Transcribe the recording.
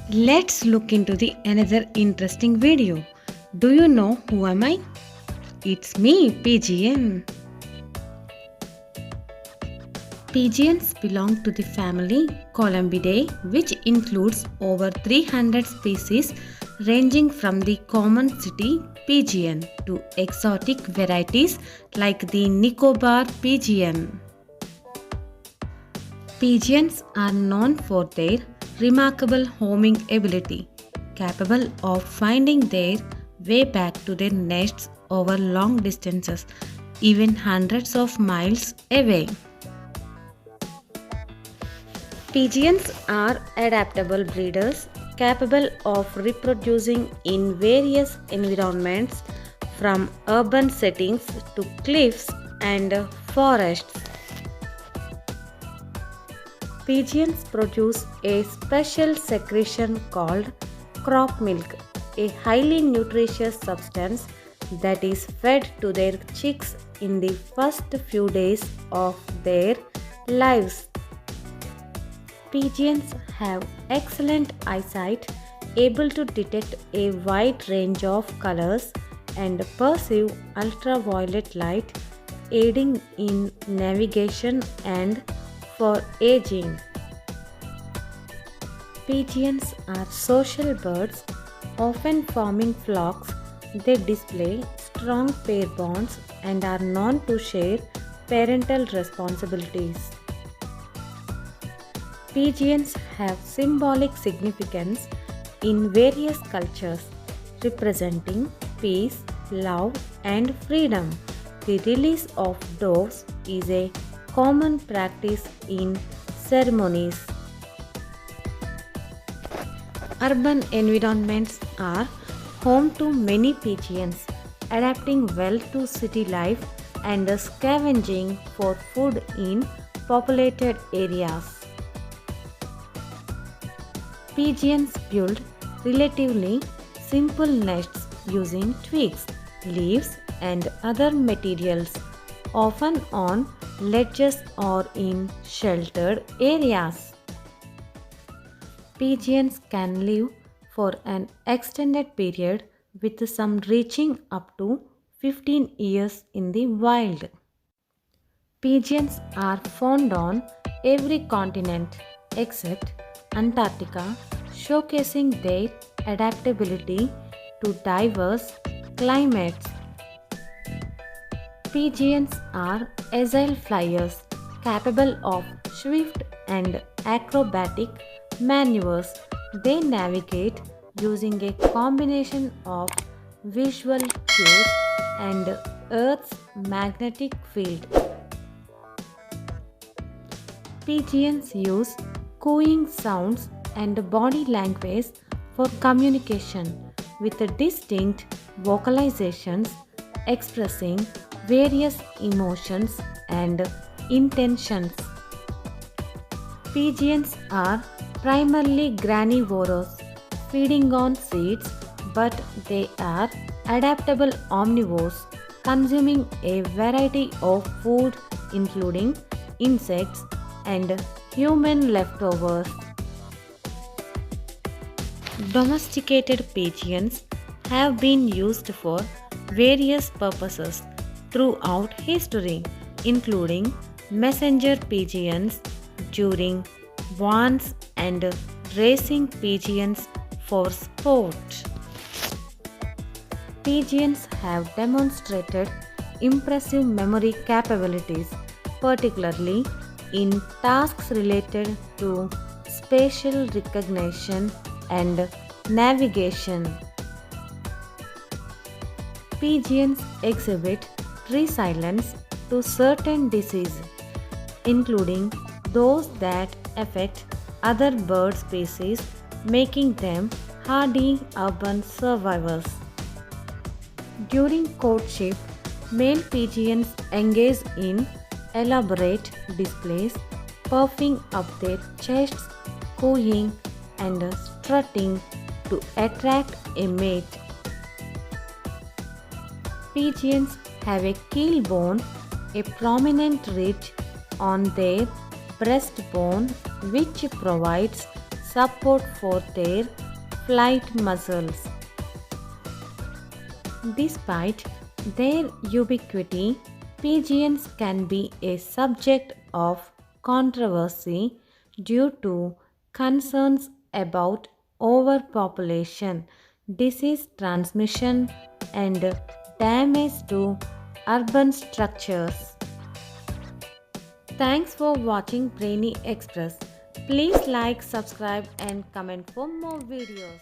Let's look into the another interesting video. Do you know who am I? It's me, Pigeon. Pigeons belong to the family Columbidae, which includes over 300 species ranging from the common city pigeon to exotic varieties like the Nicobar pigeon. Pigeons are known for their remarkable homing ability, capable of finding their way back to their nests over long distances, even hundreds of miles away. Pigeons are adaptable breeders capable of reproducing in various environments from urban settings to cliffs and forests. Pigeons produce a special secretion called crop milk, a highly nutritious substance that is fed to their chicks in the first few days of their lives. Pigeons have excellent eyesight, able to detect a wide range of colors and perceive ultraviolet light, aiding in navigation and foraging. Pigeons are social birds, often forming flocks. They display strong pair bonds and are known to share parental responsibilities. Pigeons have symbolic significance in various cultures, representing peace, love, and freedom. The release of doves is a common practice in ceremonies. Urban environments are home to many pigeons, adapting well to city life and scavenging for food in populated areas. Pigeons build relatively simple nests using twigs, leaves, and other materials, often on ledges or in sheltered areas. Pigeons can live for an extended period, with some reaching up to 15 years in the wild. Pigeons are found on every continent except Antarctica, showcasing their adaptability to diverse climates. Pigeons are agile flyers capable of swift and acrobatic maneuvers. They navigate using a combination of visual cues and Earth's magnetic field. Pigeons use cooing sounds and body language for communication, with distinct vocalizations expressing various emotions and intentions. Pigeons are primarily granivorous, feeding on seeds, but they are adaptable omnivores, consuming a variety of food including insects and human leftovers. Domesticated pigeons have been used for various purposes throughout history, including messenger pigeons during wars and racing pigeons for sport. Pigeons have demonstrated impressive memory capabilities, particularly in tasks related to spatial recognition and navigation. Pigeons exhibit resilience to certain diseases, including those that affect other bird species, making them hardy urban survivors. During courtship, male pigeons engage in elaborate displays, puffing up their chests, cooing, and strutting to attract a mate. Pigeons have a keel bone, a prominent ridge on their breastbone, which provides support for their flight muscles. Despite their ubiquity, pigeons can be a subject of controversy due to concerns about overpopulation, disease transmission, and damage to urban structures. Thanks for watching Brainy Express. Please like, subscribe, and comment for more videos.